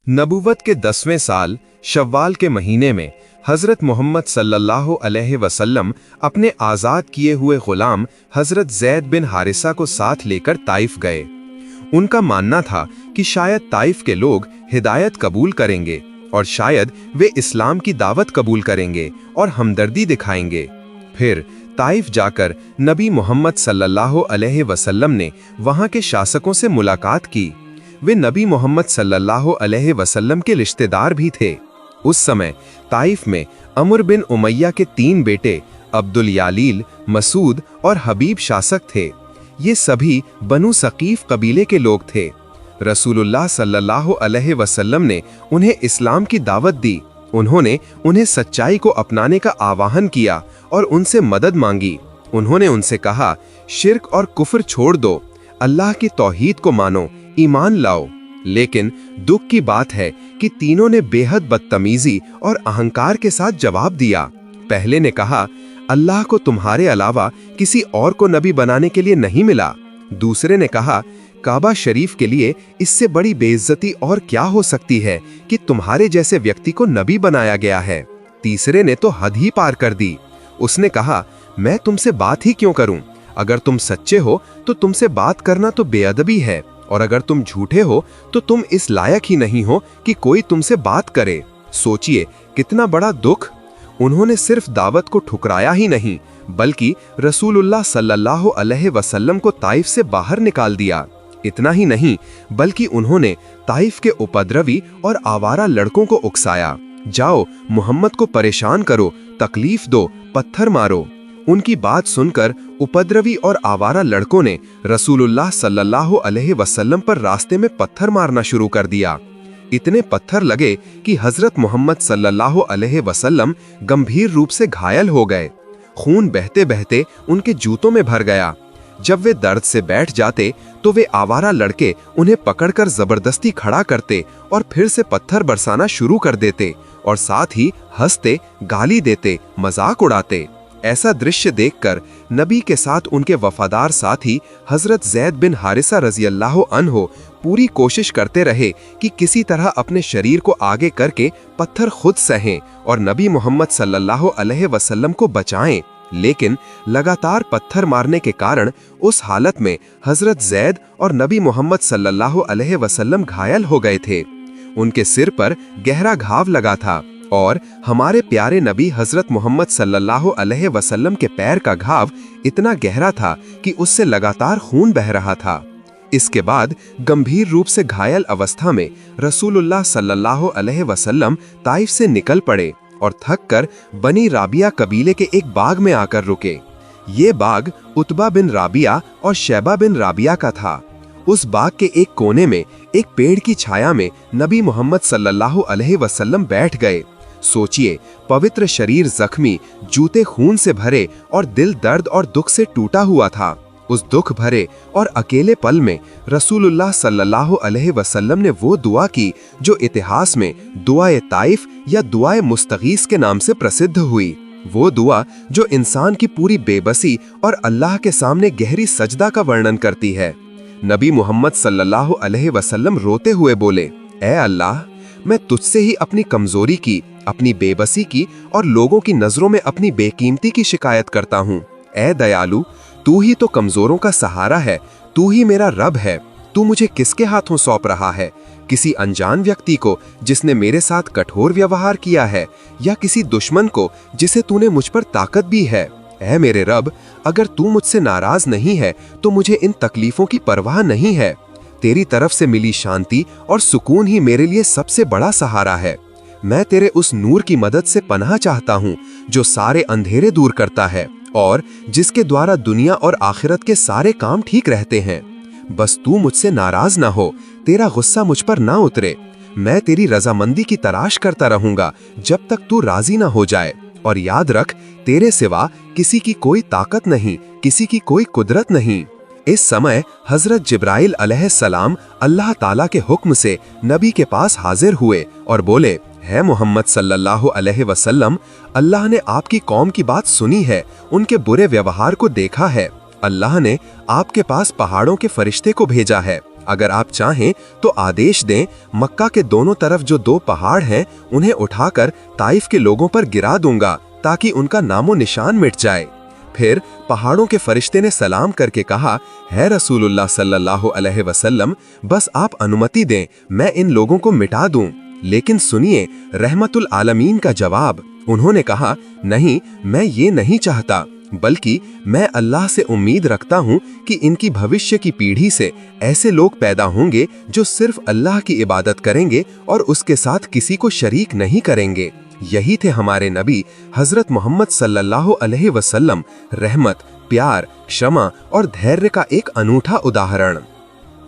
नबूवत के 10वें साल शव्वाल के महीने में हज़रत मोहम्मद सल्लल्लाहु अलैहि वसल्लम अपने आज़ाद किए हुए ग़ुलाम हज़रत ज़ैद बिन हारिसा को साथ लेकर ताइफ गए। उनका मानना था कि शायद ताइफ के लोग हिदायत कबूल करेंगे और शायद वे इस्लाम की दावत कबूल करेंगे और हमदर्दी दिखाएंगे। फिर ताइफ जाकर नबी मोहम्मद सल्लल्लाहु अलैहि वसल्लम ने वहाँ के शासकों से मुलाकात की। वे नबी मोहम्मद सल्लल्लाहु अलैहि वसल्लम के रिश्तेदार भी थे। उस समय ताइफ में अमर बिन उमैया के 3 बेटे अब्दुल यालील, मसूद और हबीब शासक थे। ये सभी बनु सकीफ कबीले के लोग थे। रसूलुल्लाह सल्लल्लाहु अलैहि वसल्लम ने उन्हें इस्लाम की दावत दी। उन्होंने उन्हें सच्चाई को अपनाने का आह्वान किया और उनसे मदद मांगी। उन्होंने उनसे कहा, शिर्क और कुफ्र छोड़ दो, अल्लाह की तौहीद को मानो, ईमान लाओ। लेकिन दुख की बात है कि तीनों ने बेहद बदतमीजी और अहंकार के साथ जवाब दिया। पहले ने कहा, अल्लाह को तुम्हारे अलावा किसी और को नबी बनाने के लिए नहीं मिला। दूसरे ने कहा, काबा शरीफ के लिए इससे बड़ी बेइज्जती और क्या हो सकती है कि तुम्हारे जैसे व्यक्ति को नबी बनाया गया है। तीसरे ने तो हद ही पार कर दी। उसने कहा, मैं तुमसे बात ही क्यों करूं? अगर तुम सच्चे हो तो तुमसे बात करना तो बेअदबी है, और अगर तुम झूठे हो तो तुम इस लायक ही नहीं हो कि कोई तुमसे बात करे। सोचिए कितना बड़ा दुख। उन्होंने सिर्फ दावत को ठुकराया ही नहीं, बल्कि रसूलुल्लाह सल्लल्लाहु अलैहि वसल्लम को ताइफ से बाहर निकाल दिया। इतना ही नहीं, बल्कि उन्होंने ताइफ के उपद्रवी और आवारा लड़कों को उकसाया, जाओ मोहम्मद को परेशान करो, तकलीफ दो, पत्थर मारो। उनकी बात सुनकर उपद्रवी और आवारा लड़कों ने रसूलुल्लाह सल्लल्लाहु अलैहि वसल्लम पर रास्ते में पत्थर मारना शुरू कर दिया। इतने पत्थर लगे कि हजरत मोहम्मद सल्लल्लाहु अलैहि वसल्लम गंभीर रूप से घायल हो गए। खून बहते बहते उनके जूतों में भर गया। जब वे दर्द से बैठ जाते तो वे आवारा लड़के उन्हें पकड़कर जबरदस्ती खड़ा करते और फिर से पत्थर बरसाना शुरू कर देते और साथ ही हंसते, गाली देते, मजाक उड़ाते। ऐसा दृश्य देखकर नबी के साथ उनके वफादार साथी हजरत ज़ैद बिन हारिसा रज़ी अल्लाह अन्हो पूरी कोशिश करते रहे कि किसी तरह अपने शरीर को आगे करके पत्थर खुद सहें और नबी मोहम्मद सल्लल्लाहु अलैहि वसल्लम को बचाएं। लेकिन लगातार पत्थर मारने के कारण उस हालत में हजरत ज़ैद और नबी मोहम्मद सल्लल्लाहु अलैहि वसल्लम घायल हो गए थे। उनके सिर पर गहरा घाव लगा था और हमारे प्यारे नबी हजरत मोहम्मद सल्लल्लाहु अलैहि वसल्लम के पैर का घाव इतना गहरा था कि उससे लगातार खून बह रहा था। इसके बाद गंभीर रूप से घायल अवस्था में रसूलुल्लाह सल्लल्लाहु अलैहि वसल्लम ताइफ से निकल पड़े और थककर बनी राबिया कबीले के एक बाग में आकर रुके। ये बाग उतबा बिन राबिया और शैबा बिन राबिया का था। उस बाग के एक कोने में एक पेड़ की छाया में नबी मोहम्मद सल्लल्लाहु अलैहि वसल्लम बैठ गए। सोचिए, पवित्र शरीर जख्मी, जूते खून से भरे और दिल दर्द और दुख से टूटा हुआ था। उस दुख भरे और अकेले पल में रसूलुल्लाह सल्लल्लाहु अलैहि वसल्लम ने वो दुआ की जो इतिहास में दुआए ताइफ या दुआए मुस्तगीस के नाम से प्रसिद्ध हुई। वो दुआ जो इंसान की पूरी बेबसी और अल्लाह के सामने गहरी सजदा का वर्णन करती है। नबी मोहम्मद सल्लल्लाहु अलैहि वसल्लम रोते हुए बोले, ऐ अल्लाह, मैं तुझसे ही अपनी कमजोरी की, अपनी बेबसी की और लोगों की नजरों में अपनी बेकीमती की शिकायत करता हूँ। ऐ दयालु, तू ही तो कमजोरों का सहारा है, तू ही मेरा रब है। तू मुझे किसके हाथों सौंप रहा है? किसी अनजान व्यक्ति को जिसने मेरे साथ कठोर व्यवहार किया है, या किसी दुश्मन को जिसे तूने मुझ पर ताकत भी है? ऐ मेरे रब, अगर तू मुझसे नाराज नहीं है तो मुझे इन तकलीफों की परवाह नहीं है। तेरी तरफ से मिली शांति और सुकून ही मेरे लिए सबसे बड़ा सहारा है। मैं तेरे उस नूर की मदद से पनाह चाहता हूँ जो सारे अंधेरे दूर करता है और जिसके द्वारा दुनिया और आखिरत के सारे काम ठीक रहते हैं। बस तू मुझसे नाराज ना हो, तेरा गुस्सा मुझ पर ना उतरे। मैं तेरी रजामंदी की तलाश करता रहूंगा जब तक तू राजी ना हो जाए। और याद रख, तेरे सिवा किसी की कोई ताकत नहीं, किसी की कोई कुदरत नहीं। इस समय हजरत जिब्राइल अलैहिस्सलाम अल्लाह ताला के हुक्म से नबी के पास हाजिर हुए और बोले, है मोहम्मद सल्लल्लाहु अलैहि वसल्लम, अल्लाह ने आपकी कौम की बात सुनी है, उनके बुरे व्यवहार को देखा है। अल्लाह ने आपके पास पहाड़ों के फरिश्ते को भेजा है। अगर आप चाहें तो आदेश दें, मक्का के दोनों तरफ जो 2 पहाड़ हैं उन्हें उठाकर ताइफ के लोगों पर गिरा दूंगा ताकि उनका नामो निशान मिट जाए। फिर पहाड़ों के फरिश्ते ने सलाम करके कहा, है रसूलुल्लाह सल्लल्लाहु अलैहि वसल्लम, बस आप अनुमति दें, मैं इन लोगों को मिटा दूं। लेकिन सुनिए रहमतुल आलमीन का जवाब। उन्होंने कहा, नहीं, मैं ये नहीं चाहता, बल्कि मैं अल्लाह से उम्मीद रखता हूँ कि इनकी भविष्य की पीढ़ी से ऐसे लोग पैदा होंगे जो सिर्फ अल्लाह की इबादत करेंगे और उसके साथ किसी को शरीक नहीं करेंगे। यही थे हमारे नबी हजरत मोहम्मद सल्लल्लाहु अलैहि वसल्लम, रहमत, प्यार, क्षमा और धैर्य का एक अनूठा उदाहरण।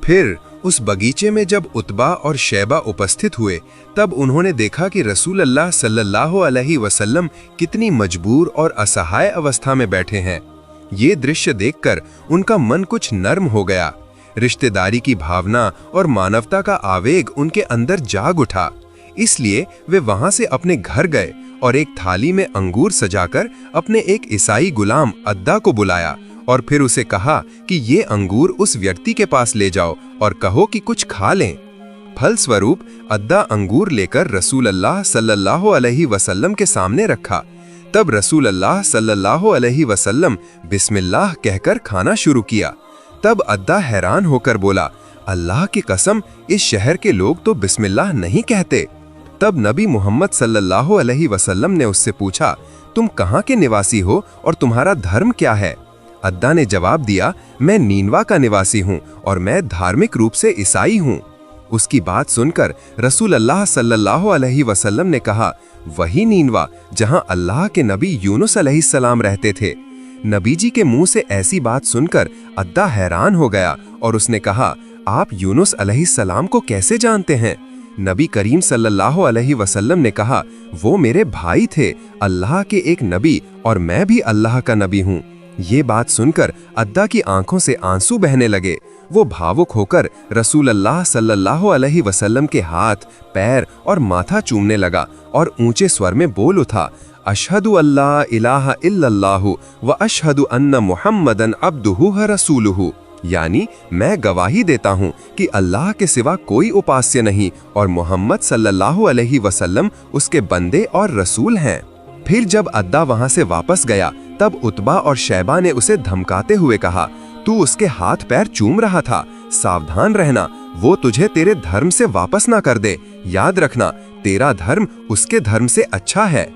फिर उस बगीचे में जब उतबा और शैबा उपस्थित हुए, तब उन्होंने देखा कि रसूल अल्लाह सल्लल्लाहु अलैहि वसल्लम कितनी मजबूर और असहाय अवस्था में बैठे हैं। ये दृश्य देखकर उनका मन कुछ नर्म हो गया। रिश्तेदारी की भावना और मानवता का आवेग उनके अंदर जाग उठा। इसलिए वे वहां से अपने घर गए और एक थाली में अंगूर सजाकर अपने एक ईसाई गुलाम अद्दा को बुलाया और फिर उसे कहा कि ये अंगूर उस व्यक्ति के पास ले जाओ और कहो कि कुछ खा लें। फलस्वरूप अद्दा अंगूर लेकर रसूल अल्लाह सल्लल्लाहु अलैहि वसल्लम के सामने रखा। तब रसूल अल्लाह सल्लल्लाहु अलैहि वसल्लम बिस्मिल्लाह कहकर खाना शुरू किया। तब अद्दा हैरान होकर बोला, अल्लाह की कसम, इस शहर के लोग तो बिस्मिल्लाह नहीं कहते। तब नबी मोहम्मद सल्लल्लाहु अलैहि वसल्लम ने उससे पूछा, तुम कहाँ के निवासी हो और तुम्हारा धर्म क्या है? अद्दा ने जवाब दिया, मैं नीनवा का निवासी हूँ और मैं धार्मिक रूप से ईसाई हूँ। उसकी बात सुनकर रसूल अल्लाह सल्लल्लाहु अलैहि वसल्लम ने कहा, वही नीनवा जहाँ अल्लाह के नबी यूनुस अलैहिस्सलाम रहते थे। नबी जी के मुंह से ऐसी बात सुनकर अद्दा हैरान हो गया और उसने कहा, आप यूनुस अलैहिस्सलाम को कैसे जानते हैं? नबी करीम सल्लल्लाहु अलैहि वसल्लम ने कहा, वो मेरे भाई थे, अल्लाह के एक नबी, और मैं भी अल्लाह का नबी हूँ। ये बात सुनकर अद्दा की आंखों से आंसू बहने लगे। वो भावुक होकर रसूल अल्लाह सल्लल्लाहु अलैहि वसल्लम के हाथ, पैर और माथा चूमने लगा और ऊंचे स्वर में बोल उठा, अशहदु अल्ला इलाहा इल्लल्लाहु व अशहदु अन्ना मुहम्मदन अब्दुहु व रसूलुहु, यानी मैं गवाही देता हूँ कि अल्लाह के सिवा कोई उपास्य नहीं और मोहम्मद सल्लल्लाहु अलैहि वसल्लम उसके बंदे और रसूल हैं। फिर जब अद्दा वहां से वापस गया, तब उतबा और शैबा ने उसे धमकाते हुए कहा, तू उसके हाथ पैर चूम रहा था, सावधान रहना, वो तुझे तेरे धर्म से वापस ना कर दे। याद रखना, तेरा धर्म उसके धर्म से अच्छा है।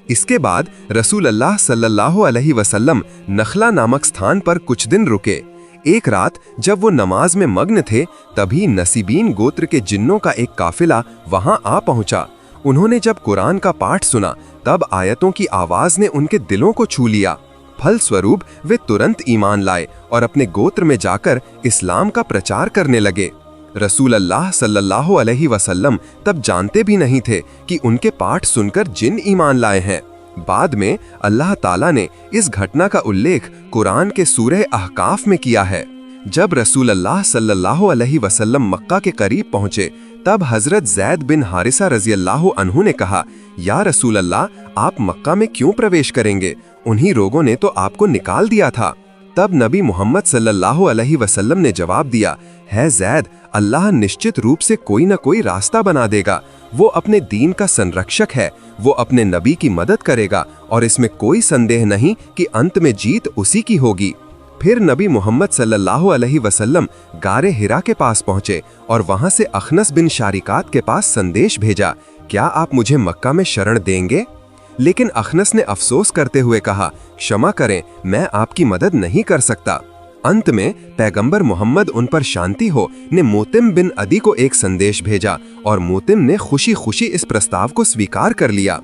इसके बाद रसूल अल्लाह सल्लल्लाहु अलैहि वसल्लम नखला नामक स्थान पर कुछ दिन रुके। एक रात जब वो नमाज में मग्न थे, तभी नसीबीन गोत्र के जिन्नों का एक काफिला वहां आ पहुंचा। उन्होंने जब कुरान का पाठ सुना, तब आयतों की आवाज ने उनके दिलों को छू लिया। फलस्वरूप वे तुरंत ईमान लाए और अपने गोत्र में जाकर इस्लाम का प्रचार करने लगे। रसूल अल्लाह सल्लल्लाहु अलैहि वसल्लम तब जानते भी नहीं थे कि उनके पाठ सुनकर जिन ईमान लाए हैं। बाद में अल्लाह ताला ने इस घटना का उल्लेख कुरान के सूरह अहकाफ में किया है। जब रसूल अल्लाह सल्लल्लाहु अलैहि वसल्लम मक्का के करीब पहुंचे, तब हजरत ज़ैद बिन हारिसा रज़ी अल्लाह अन्हु ने कहा, या रसूल अल्लाह, आप मक्का में क्यों प्रवेश करेंगे? उन्हीं लोगों ने तो आपको निकाल दिया था। तब नबी मोहम्मद सल्लल्लाहु अलैहि वसल्लम ने जवाब दिया, है ज़ैद, अल्लाह निश्चित रूप से कोई न कोई रास्ता बना देगा। वो अपने दीन का संरक्षक है, वो अपने नबी की मदद करेगा और इसमें कोई संदेह नहीं कि अंत में जीत उसी की होगी। फिर नबी मोहम्मद सल्लल्लाहु अलैहि वसल्लम गारे हिरा के पास पहुंचे और वहां से अखनस बिन शारिकात के पास संदेश भेजा, क्या आप मुझे मक्का में शरण देंगे? लेकिन अखनस ने अफसोस करते हुए कहा, क्षमा करें, मैं आपकी मदद नहीं कर सकता। अंत में पैगंबर मोहम्मद उन पर शांति हो ने मोतिम बिन अदी को एक संदेश भेजा और मोतिम ने खुशी खुशी इस प्रस्ताव को स्वीकार कर लिया।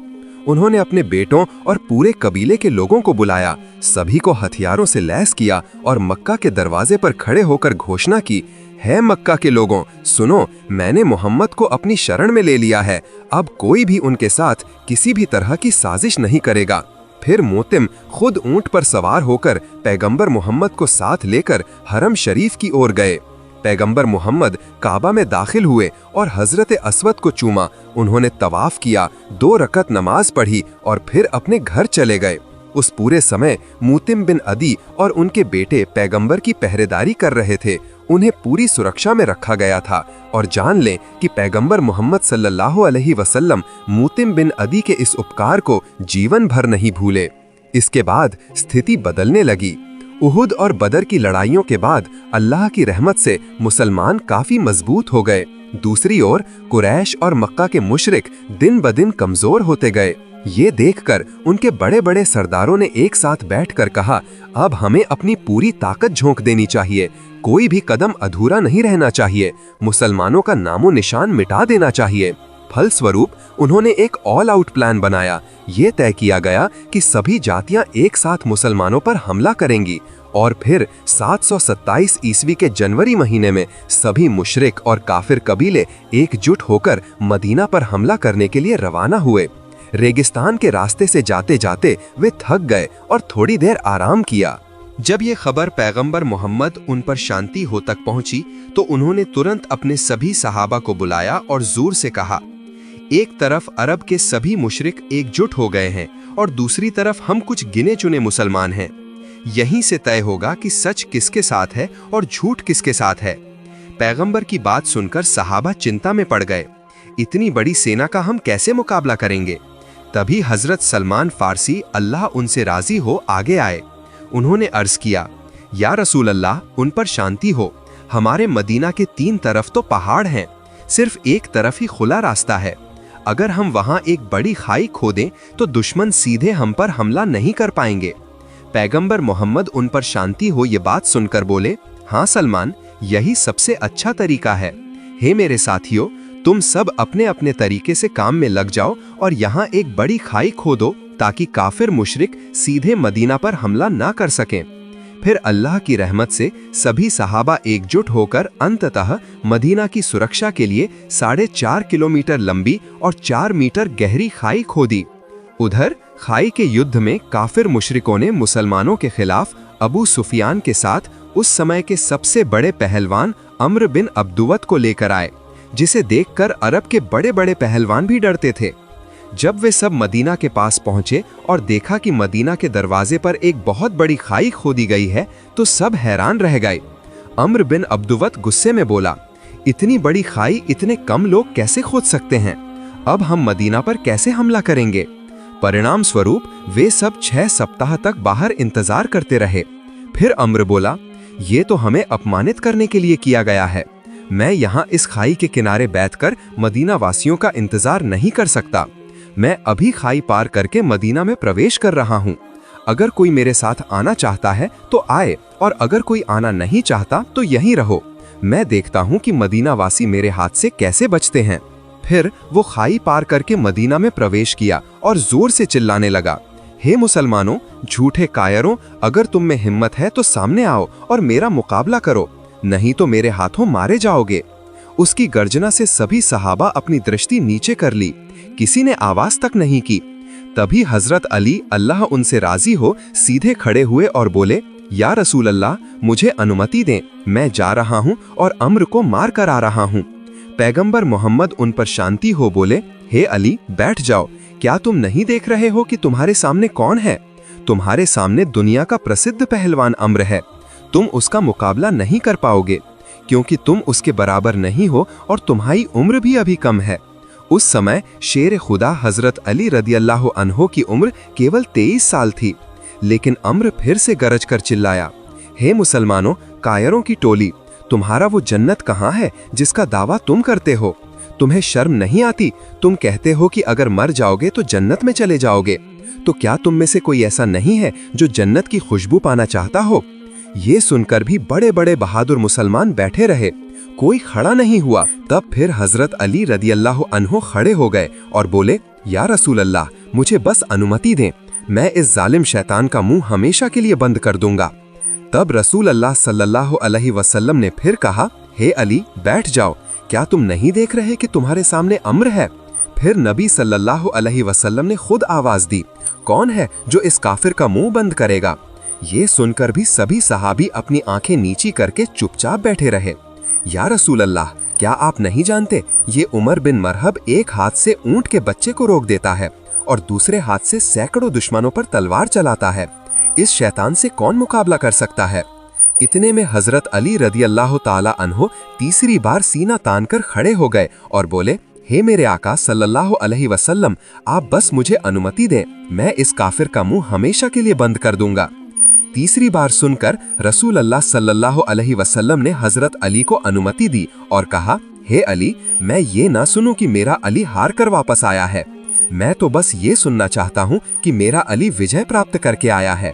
उन्होंने अपने बेटों और पूरे कबीले के लोगों को बुलाया, सभी को हथियारों से लैस किया और मक्का के दरवाजे पर खड़े होकर घोषणा की, है मक्का के लोगों, सुनो, मैंने मोहम्मद को अपनी शरण में ले लिया है। अब कोई भी उनके साथ किसी भी तरह की साजिश नहीं करेगा। फिर मोतिम खुद ऊंट पर सवार होकर पैगंबर मोहम्मद को साथ लेकर हरम शरीफ की ओर गए। पैगंबर मोहम्मद काबा में दाखिल हुए और हजरत अस्वद को चूमा। उन्होंने तवाफ किया, 2 रकत नमाज पढ़ी और फिर अपने घर चले गए। उस पूरे समय मुतिम बिन अदी और उनके बेटे पैगंबर की पहरेदारी कर रहे थे। उन्हें पूरी सुरक्षा में रखा गया था और जान लें कि पैगंबर मोहम्मद सल्लल्लाहु अलैहि वसल्लम मुतिम बिन अदी के इस उपकार को जीवन भर नहीं भूले। इसके बाद स्थिति बदलने लगी। उहुद और बदर की लड़ाइयों के बाद अल्लाह की रहमत से मुसलमान काफी मजबूत हो गए। दूसरी ओर कुरैश और मक्का के मुशरिक दिन ब दिन कमजोर होते गए। ये देखकर उनके बड़े बड़े सरदारों ने एक साथ बैठकर कहा, अब हमें अपनी पूरी ताकत झोंक देनी चाहिए, कोई भी कदम अधूरा नहीं रहना चाहिए, मुसलमानों का नामो निशान मिटा देना चाहिए। फलस्वरूप उन्होंने एक ऑल आउट प्लान बनाया। ये तय किया गया कि सभी जातियां एक साथ मुसलमानों पर हमला करेंगी और फिर 727 ईस्वी के जनवरी महीने में सभी मुशरिक और काफिर कबीले एकजुट होकर मदीना पर हमला करने के लिए रवाना हुए। रेगिस्तान के रास्ते से जाते जाते वे थक गए और थोड़ी देर आराम किया। जब ये खबर पैगंबर मोहम्मद उन पर शांति हो तक पहुंची तो उन्होंने तुरंत अपने सभी सहाबा को बुलाया और जोर से कहा, एक तरफ अरब के सभी मुशरिक एकजुट हो गए हैं और दूसरी तरफ हम कुछ गिने चुने मुसलमान हैं। यहीं से तय होगा कि सच किसके साथ है और झूठ किसके साथ है। पैगंबर की बात सुनकर सहाबा चिंता में पड़ गए। इतनी बड़ी सेना का हम कैसे मुकाबला करेंगे? तभी हजरत सलमान फारसी, अल्लाह उनसे राजी हो, आगे आए। उन्होंने अर्ज किया, या रसूल अल्लाह, उन पर शांति हो। हमारे मदीना के 3 तरफ तो पहाड़ हैं, सिर्फ एक तरफ ही खुला रास्ता है। अगर हम वहां एक बड़ी खाई खोदें तो दुश्मन सीधे हम पर हमला नहीं कर पाएंगे। पैगंबर मोहम्मद उन पर शांति हो ये बात सुनकर बोले, हाँ सलमान, यही सबसे अच्छा तरीका है। हे मेरे साथियों, तुम सब अपने अपने तरीके से काम में लग जाओ और यहाँ एक बड़ी खाई खोदो ताकि काफिर मुशरिक सीधे मदीना पर हमला ना कर सकें। फिर अल्लाह की रहमत से सभी सहाबा एकजुट होकर अंततः मदीना की सुरक्षा के लिए 4.5 किलोमीटर लंबी और 4 मीटर गहरी खाई खोदी। उधर खाई के युद्ध में काफिर मुशरिकों ने मुसलमानों के खिलाफ अबू सुफियान के साथ उस समय के सबसे बड़े पहलवान अम्र बिन अब्दुवत को लेकर आए, जिसे देखकर अरब के बड़े बड़े पहलवान भी डरते थे। जब वे सब मदीना के पास पहुंचे और देखा कि मदीना के दरवाजे पर एक बहुत बड़ी खाई खोदी गई है तो सब हैरान रह गए। अम्र बिन अब्दुवत गुस्से में बोला, इतनी बड़ी खाई इतने कम लोग कैसे खोद सकते हैं? अब हम मदीना पर कैसे हमला करेंगे? परिणाम स्वरूप वे सब 6 सप्ताह तक बाहर इंतजार करते रहे। फिर अम्र बोला, ये तो हमें अपमानित करने के लिए किया गया है। मैं यहाँ इस खाई के किनारे बैठकर मदीना वासियों का इंतजार नहीं कर सकता। मैं अभी खाई पार करके मदीना में प्रवेश कर रहा हूँ। अगर कोई मेरे साथ आना चाहता है तो आए और अगर कोई आना नहीं चाहता तो यहीं रहो। मैं देखता हूँ कि मदीना वासी मेरे हाथ से कैसे बचते हैं। फिर वो खाई पार करके मदीना में प्रवेश किया और जोर से चिल्लाने लगा, हे मुसलमानों, झूठे कायरों, अगर तुम में हिम्मत है तो सामने आओ और मेरा मुकाबला करो, नहीं तो मेरे हाथों मारे जाओगे। उसकी गर्जना से सभी सहाबा अपनी दृष्टि नीचे कर ली, किसी ने आवाज तक नहीं की। तभी हजरत अली, अल्लाह उनसे राजी हो, सीधे खड़े हुए और बोले, या रसूल अल्लाह, मुझे अनुमति दें, मैं जा रहा हूँ और अम्र को मार कर आ रहा हूँ। पैगंबर मोहम्मद उन पर शांति हो बोले, हे अली, बैठ जाओ। क्या तुम नहीं देख रहे हो कि तुम्हारे सामने कौन है? तुम्हारे सामने दुनिया का प्रसिद्ध पहलवान अम्र है। तुम उसका मुकाबला नहीं कर पाओगे क्योंकि तुम उसके बराबर नहीं हो और तुम्हारी उम्र भी अभी कम है। उस समय शेर खुदा हजरत अली रदियल्लाहु अन्हो की उम्र केवल 23 साल थी। लेकिन अम्र फिर से गरज कर चिल्लाया, हे मुसलमानों, कायरों की टोली, तुम्हारा वो जन्नत कहाँ है जिसका दावा तुम करते हो? तुम्हें शर्म नहीं आती? तुम कहते हो कि अगर मर जाओगे तो जन्नत में चले जाओगे। तो क्या तुम में से कोई ऐसा नहीं है जो जन्नत की खुशबू पाना चाहता हो? ये सुनकर भी बड़े बड़े बहादुर मुसलमान बैठे रहे, कोई खड़ा नहीं हुआ। तब फिर हजरत अली रदियल्लाहु अन्हो खड़े हो गए और बोले, या रसूल अल्लाह, मुझे बस अनुमति दें, मैं इस जालिम शैतान का मुंह हमेशा के लिए बंद कर दूंगा। तब रसूल अल्लाह सल्लल्लाहु अलैहि वसल्लम ने फिर कहा, हे अली, बैठ जाओ, क्या तुम नहीं देख रहे कि तुम्हारे सामने अम्र है? फिर नबी सल्लल्लाहु अलैहि वसल्लम ने खुद आवाज दी, कौन है जो इस काफिर का मुंह बंद करेगा? ये सुनकर भी सभी सहाबी अपनी आंखें नीची करके चुपचाप बैठे रहे। या रसूल अल्लाह, क्या आप नहीं जानते, ये उमर बिन मरहब एक हाथ से ऊंट के बच्चे को रोक देता है और दूसरे हाथ से सैकड़ों दुश्मनों पर तलवार चलाता है। इस शैतान से कौन मुकाबला कर सकता है? इतने में हजरत अली रदी अल्लाह ताला अन्हो तीसरी बार सीना तान कर खड़े हो गए और बोले, हे मेरे आका सल्लल्लाहु अलैहि वसल्लम, आप बस मुझे अनुमति दें, मैं इस काफिर का मुंह हमेशा के लिए बंद कर दूंगा। तीसरी बार सुनकर रसूल अल्लाह सल्लल्लाहु अलैहि वसल्लम ने हजरत अली को अनुमति दी और कहा, हे अली, मैं ये ना सुनूं कि मेरा अली हार कर वापस आया है। मैं तो बस ये सुनना चाहता हूँ कि मेरा अली विजय प्राप्त करके आया है।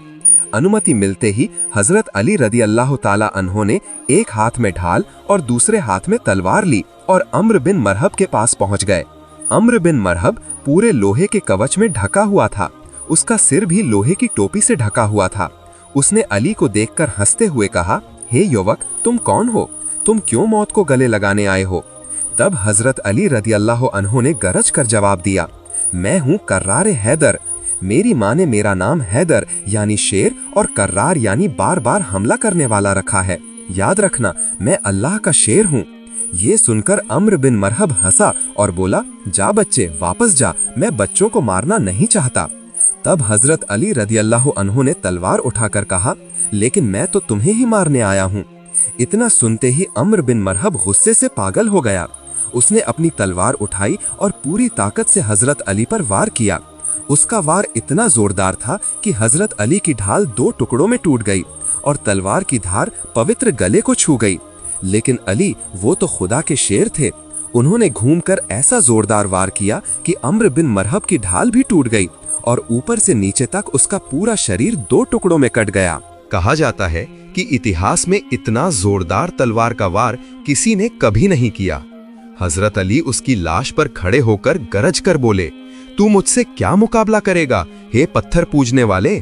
अनुमति मिलते ही हजरत अली रदी अल्लाह ताला अन्हो ने एक हाथ में ढाल और दूसरे हाथ में तलवार ली और अम्र बिन मरहब के पास पहुंच गए। अम्र बिन मरहब पूरे लोहे के कवच में ढका हुआ था। उसका सिर भी लोहे की टोपी से ढका हुआ था। उसने अली को देखकर हंसते हुए कहा, हे युवक, तुम कौन हो? तुम क्यों मौत को गले लगाने आए हो? तब हजरत अली रदी अल्लाह अन्हो ने गरज कर जवाब दिया, मैं हूँ कर्रार हैदर। मेरी माँ ने मेरा नाम हैदर यानी शेर और कर्रार यानी बार बार हमला करने वाला रखा है। याद रखना, मैं अल्लाह का शेर हूँ। ये सुनकर अम्र बिन मरहब हंसा और बोला, जा बच्चे, वापस जा, मैं बच्चों को मारना नहीं चाहता। तब हजरत अली रदी अल्लाह अन्हो ने तलवार उठाकर कहा, लेकिन मैं तो तुम्हें ही मारने आया हूँ। इतना सुनते ही अम्र बिन मरहब गुस्से से पागल हो गया। उसने अपनी तलवार उठाई और पूरी ताकत से हजरत अली पर वार किया। उसका वार इतना जोरदार था कि हजरत अली की ढाल 2 टुकड़ों में टूट गई और तलवार की धार पवित्र गले को छू गई। लेकिन अली, वो तो खुदा के शेर थे। उन्होंने घूमकर ऐसा जोरदार वार किया कि अम्र बिन मरहब की ढाल भी टूट गई और ऊपर से नीचे तक उसका पूरा शरीर 2 टुकड़ों में कट गया। कहा जाता है कि इतिहास में इतना जोरदार तलवार का वार किसी ने कभी नहीं किया। हजरत अली उसकी लाश पर खड़े होकर गरज कर बोले, तू मुझसे क्या मुकाबला करेगा, हे पत्थर पूजने वाले?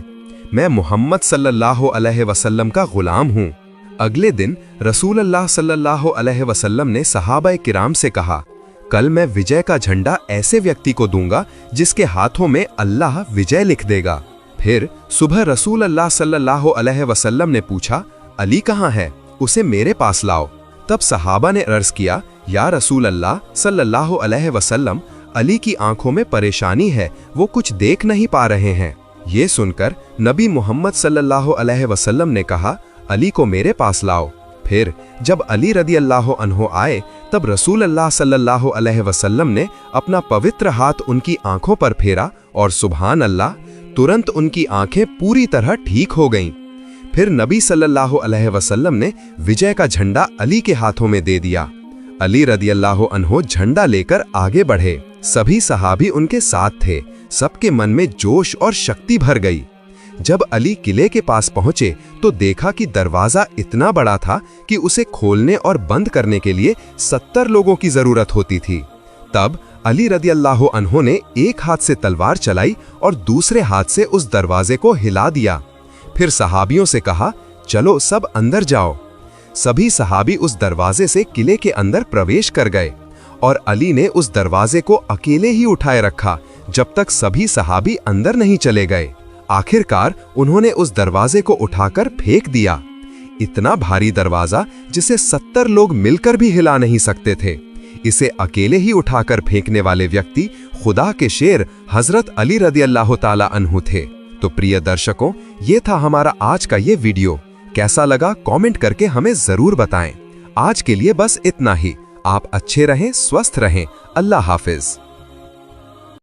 मैं मोहम्मद सल्लल्लाहु अलैहि वसल्लम का गुलाम हूँ। अगले दिन रसूल अल्लाह सल्लल्लाहु अलैहि वसल्लम ने सहाबाए किराम से कहा, कल मैं विजय का झंडा ऐसे व्यक्ति को दूंगा जिसके हाथों में अल्लाह विजय लिख देगा। फिर सुबह रसूल अल्लाह सल्लल्लाहु अलैहि वसल्लम ने पूछा, अली कहाँ है? उसे मेरे पास लाओ। तब सहाबा ने अर्ज किया, या रसूल अल्लाह सल्लल्लाहु अलैहि वसल्लम, अली की आंखों में परेशानी है, वो कुछ देख नहीं पा रहे हैं। ये सुनकर नबी मोहम्मद सल्लल्लाहु अलैहि वसल्लम ने कहा, अली को मेरे पास लाओ। फिर जब अली रदी अल्लाह अन्हो आए, तब रसूल अल्लाह सल्लल्लाहु अलैहि वसल्लम ने अपना पवित्र हाथ उनकी आंखों पर फेरा और सुभान अल्लाह, तुरंत उनकी आंखें पूरी तरह ठीक हो गईं। फिर नबी सल्लल्लाहु अलैहि वसल्लम ने विजय का झंडा अली के हाथों में दे दिया। अली रदी अल्लाह अन्हो झंडा लेकर आगे बढ़े। सभी सहाबी उनके साथ थे। सबके मन में जोश और शक्ति भर गई। जब अली किले के पास पहुंचे तो देखा कि दरवाजा इतना बड़ा था कि उसे खोलने और बंद करने के लिए 70 लोगों की जरूरत होती थी। तब अली रदी अल्लाह अन्हो ने एक हाथ से तलवार चलाई और दूसरे हाथ से उस दरवाजे को हिला दिया। फिर सहाबियों से कहा, चलो सब अंदर जाओ। सभी सहाबी उस दरवाजे से किले के अंदर प्रवेश कर गए और अली ने उस दरवाजे को अकेले ही उठाए रखा जब तक सभी सहाबी अंदर नहीं चले गए। आखिरकार उन्होंने उस दरवाजे को उठाकर फेंक दिया। इतना भारी दरवाजा जिसे 70 लोग मिलकर भी हिला नहीं सकते थे। इसे अकेले ही उठाकर फेंकने वाले व्यक्ति खुदा के शेर हजरत अली रदी अल्लाह ताला अन्हु थे। तो प्रिय दर्शकों, ये था हमारा आज का ये वीडियो। कैसा लगा कमेंट करके हमें जरूर बताएं। आज के लिए बस इतना ही। आप अच्छे रहें, स्वस्थ रहें। अल्लाह हाफिज।